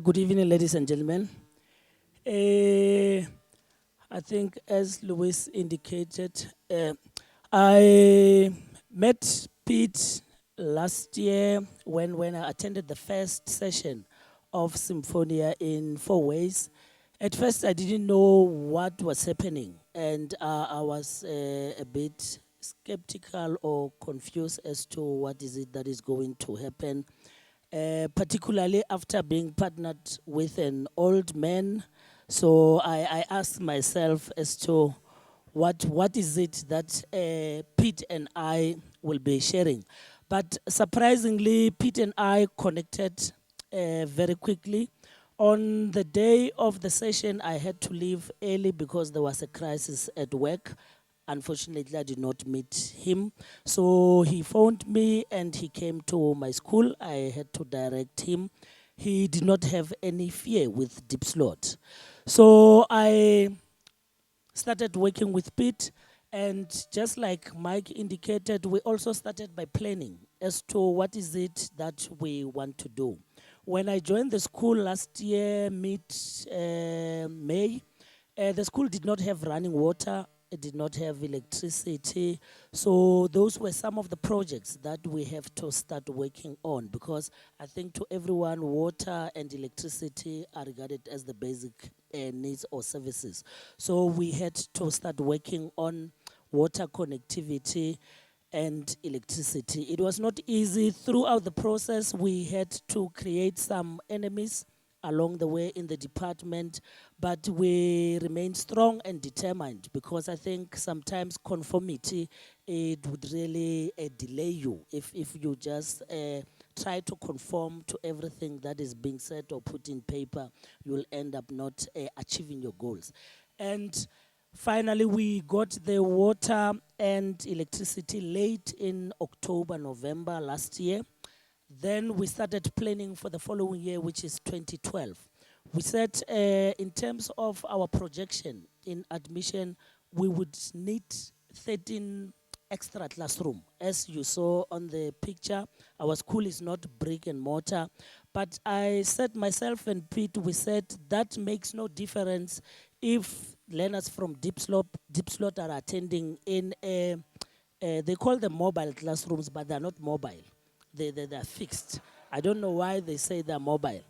Good evening, ladies and gentlemen. Eh, I think, as Louis indicated, I met Pete last year when I attended the first session of Symphonia in 4 ways. At first, I didn't know what was happening, and I was a bit skeptical or confused as to what is it that is going to happen, particularly after being partnered with an old man. So I asked myself as to what is it that Pete and I will be sharing. But surprisingly, Pete and I connected very quickly. On the day of the session, I had to leave early because there was a crisis at work. Unfortunately, I did not meet him. So he phoned me and he came to my school. I had to direct him. He did not have any fear with Diepsloot. So I started working with Pete, and just like Mike indicated, we also started by planning as to what is it that we want to do. When I joined the school last year, mid May, the school did not have running water. It did not have electricity. So those were some of the projects that we have to start working on, because I think to everyone, water and electricity are regarded as the basic needs or services. So we had to start working on water connectivity and electricity. It was not easy. Throughout the process, we had to create some enemies along the way in the department, but we remain strong and determined, because I think sometimes conformity, it would really delay you if you just try to conform to everything that is being said or put in paper. You'll end up not achieving your goals. And finally, we got the water and electricity late in October, November last year. Then we started planning for the following year, which is 2012. We said, in terms of our projection in admission, we would need 13 extra classroom. As you saw on the picture, our school is not brick and mortar. But I said, myself and Pete, we said that makes no difference if learners from Diepsloot are attending in they call them mobile classrooms, but they're not mobile. They're fixed. I don't know why they say they're mobile.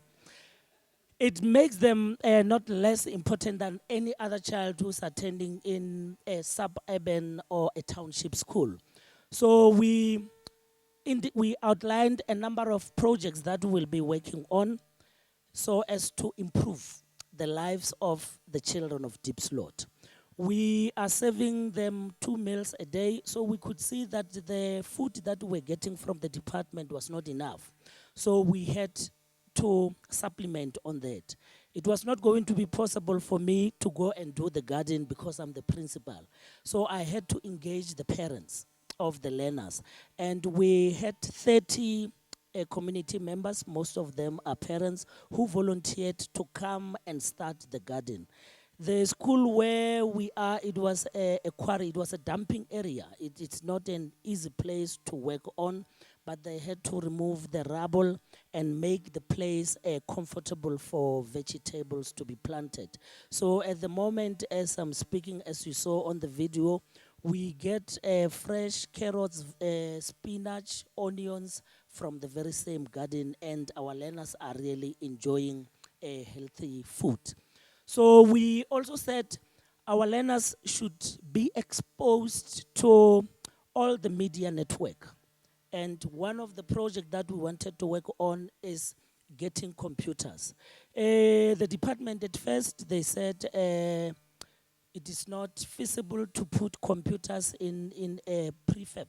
It makes them not less important than any other child who's attending in a suburban or a township school. So we outlined a number of projects that we'll be working on so as to improve the lives of the children of Diepsloot. We are serving them 2 meals a day, so we could see that the food that we're getting from the department was not enough. So we had to supplement on that. It was not going to be possible for me to go and do the garden because I'm the principal. So I had to engage the parents of the learners. And we had 30 community members, most of them are parents, who volunteered to come and start the garden. The school where we are, it was a quarry, it was a dumping area. It's not an easy place to work on, but they had to remove the rubble and make the place comfortable for vegetables to be planted. So at the moment, as I'm speaking, as you saw on the video, we get fresh carrots, spinach, onions from the very same garden, and our learners are really enjoying healthy food. So we also said our learners should be exposed to all the media network. And one of the projects that we wanted to work on is getting computers. The department at first, they said it is not feasible to put computers in a prefab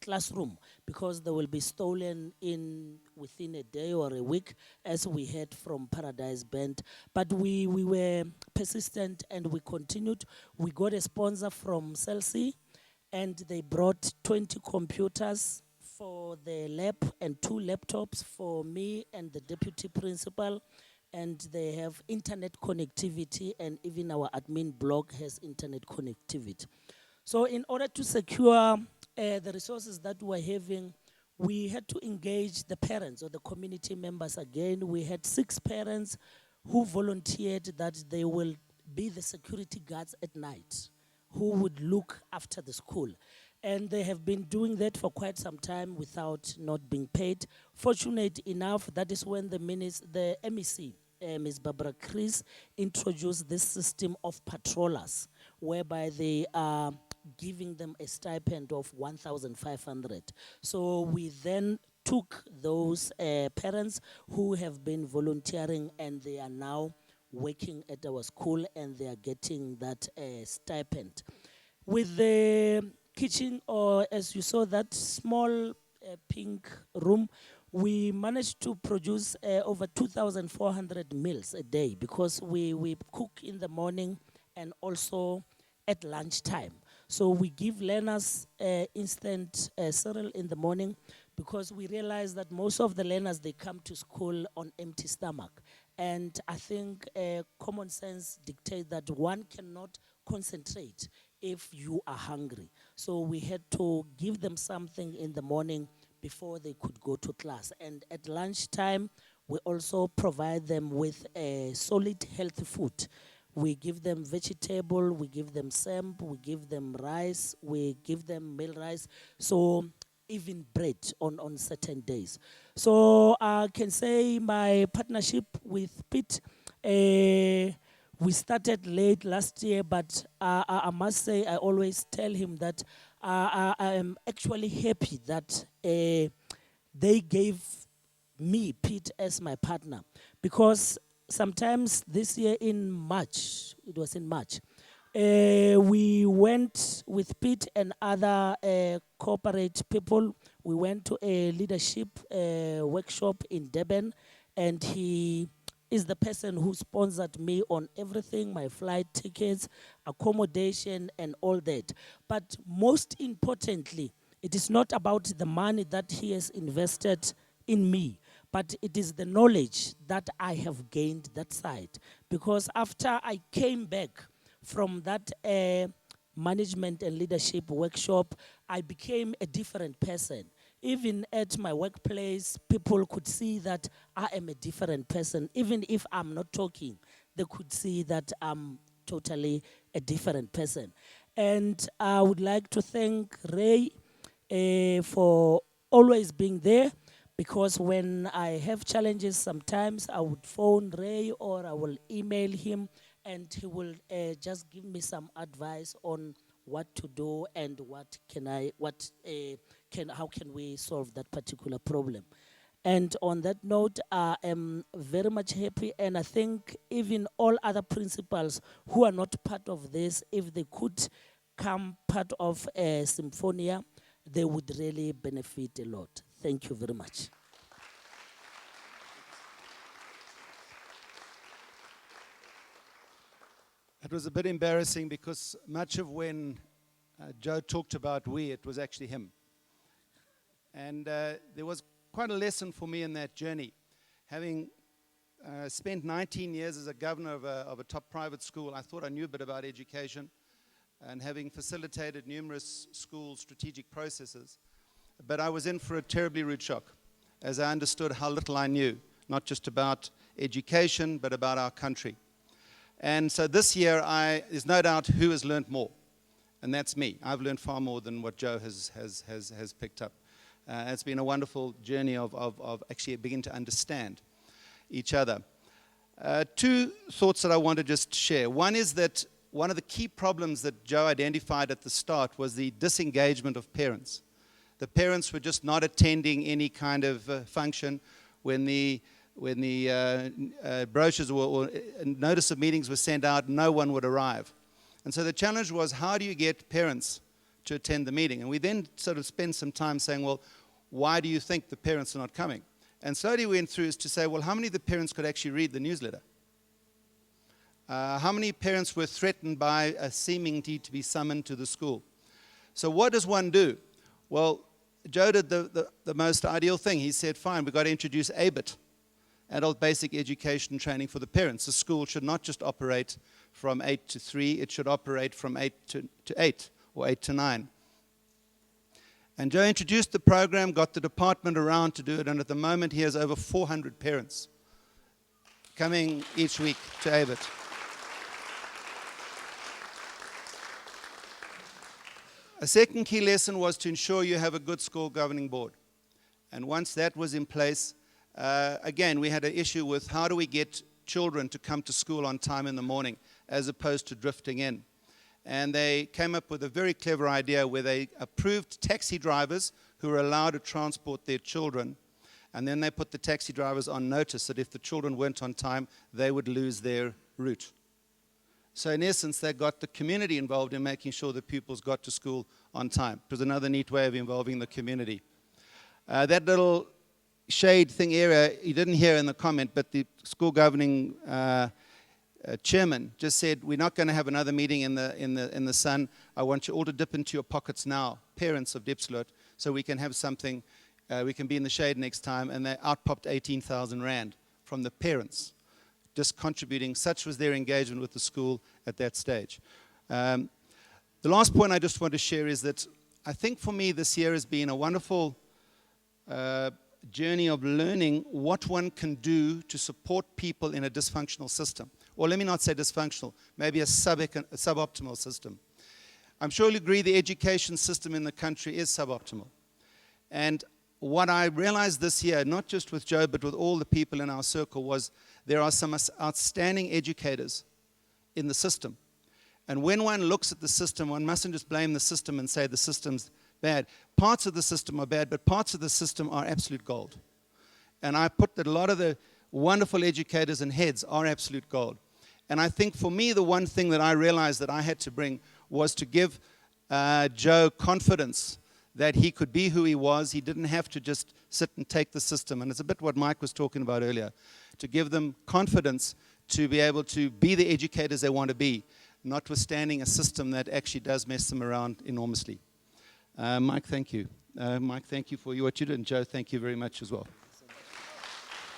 classroom because they will be stolen in within a day or a week, as we heard from Paradise Band. But we were persistent and we continued. We got a sponsor from Celsi, and they brought 20 computers for the lab and 2 laptops for me and the deputy principal, and they have internet connectivity, and even our admin blog has internet connectivity. So in order to secure the resources that we're having, we had to engage the parents or the community members again. We had 6 parents who volunteered that they will be the security guards at night, who would look after the school. And they have been doing that for quite some time without not being paid. Fortunate enough, that is when the MEC, Ms. Barbara Chris, introduced this system of patrollers, whereby they are giving them a stipend of 1,500. So we then took those parents who have been volunteering, and they are now working at our school, and they are getting that stipend. With the kitchen, or as you saw, that small pink room, we managed to produce over 2,400 meals a day, because we cook in the morning and also at lunchtime. So we give learners instant cereal in the morning, because we realize that most of the learners, they come to school on empty stomach. And I think common sense dictates that one cannot concentrate if you are hungry. So we had to give them something in the morning before they could go to class. And at lunchtime, we also provide them with solid, healthy food. We give them vegetable, we give them samp, we give them rice, we give them meal rice, so even bread on certain days. So I can say my partnership with Pete, we started late last year, but I must say, I always tell him that I am actually happy that they gave me, Pete, as my partner, because sometimes this year in March, it was in March, we went with Pete and other corporate people. We went to a leadership workshop in Durban, and he is the person who sponsored me on everything, my flight tickets, accommodation, and all that. But most importantly, it is not about the money that he has invested in me, but it is the knowledge that I have gained that side. Because after I came back from that management and leadership workshop, I became a different person. Even at my workplace, people could see that I am a different person. Even if I'm not talking, they could see that I'm totally a different person. And I would like to thank Ray for always being there, because when I have challenges, sometimes I would phone Ray or I will email him, and he will just give me some advice on what to do and how can we solve that particular problem. And on that note, I am very much happy, and I think even all other principals who are not part of this, if they could come part of Symphonia, they would really benefit a lot. Thank you very much. It was a bit embarrassing because much of when Joe talked about we, it was actually him. And there was quite a lesson for me in that journey. Having spent 19 years as a governor of a top private school, I thought I knew a bit about education, and having facilitated numerous school strategic processes. But I was in for a terribly rude shock, as I understood how little I knew, not just about education, but about our country. And so this year, there's no doubt who has learned more, and that's me. I've learned far more than what Joe has picked up. It's been a wonderful journey of actually beginning to understand each other. Two thoughts that I want to just share. One is that one of the key problems that Joe identified at the start was the disengagement of parents. The parents were just not attending any kind of function. When the brochures or notice of meetings were sent out, no one would arrive. And so the challenge was, how do you get parents to attend the meeting? And we then sort of spent some time saying, well, why do you think the parents are not coming? And slowly we went through is to say, well, how many of the parents could actually read the newsletter? How many parents were threatened by a seeming need to be summoned to the school? So what does one do? Well, Joe did the most ideal thing. He said, fine, we've got to introduce ABIT, Adult Basic Education Training for the Parents. The school should not just operate from 8 to 3, it should operate from 8 to 8 or 8 to 9. And Joe introduced the program, got the department around to do it, and at the moment he has over 400 parents coming each week to ABIT. A second key lesson was to ensure you have a good school governing board. And once that was in place, again, we had an issue with how do we get children to come to school on time in the morning as opposed to drifting in. And they came up with a very clever idea where they approved taxi drivers who were allowed to transport their children. And then they put the taxi drivers on notice that if the children weren't on time, they would lose their route. So in essence, they got the community involved in making sure the pupils got to school on time. It was another neat way of involving the community. That little shade thing area, you didn't hear in the comment, but the school governing chairman just said, we're not going to have another meeting in the sun. I want you all to dip into your pockets now, parents of Diepsloot, so we can have something, we can be in the shade next time. And they out-popped 18,000 Rand from the parents, just contributing. Such was their engagement with the school at that stage. The last point I just want to share is that I think for me this year has been a wonderful journey of learning what one can do to support people in a dysfunctional system. Or let me not say dysfunctional, maybe a suboptimal system. I'm sure you'll agree the education system in the country is suboptimal. And what I realized this year, not just with Joe, but with all the people in our circle, was there are some outstanding educators in the system. And when one looks at the system, one mustn't just blame the system and say the system's bad. Parts of the system are bad, but parts of the system are absolute gold. And I put that a lot of the wonderful educators and heads are absolute gold. And I think for me, the one thing that I realized that I had to bring was to give Joe confidence that he could be who he was. He didn't have to just sit and take the system. And it's a bit what Mike was talking about earlier, to give them confidence to be able to be the educators they want to be, notwithstanding a system that actually does mess them around enormously. Mike, thank you. Mike, thank you for what you did. And Joe, thank you very much as well.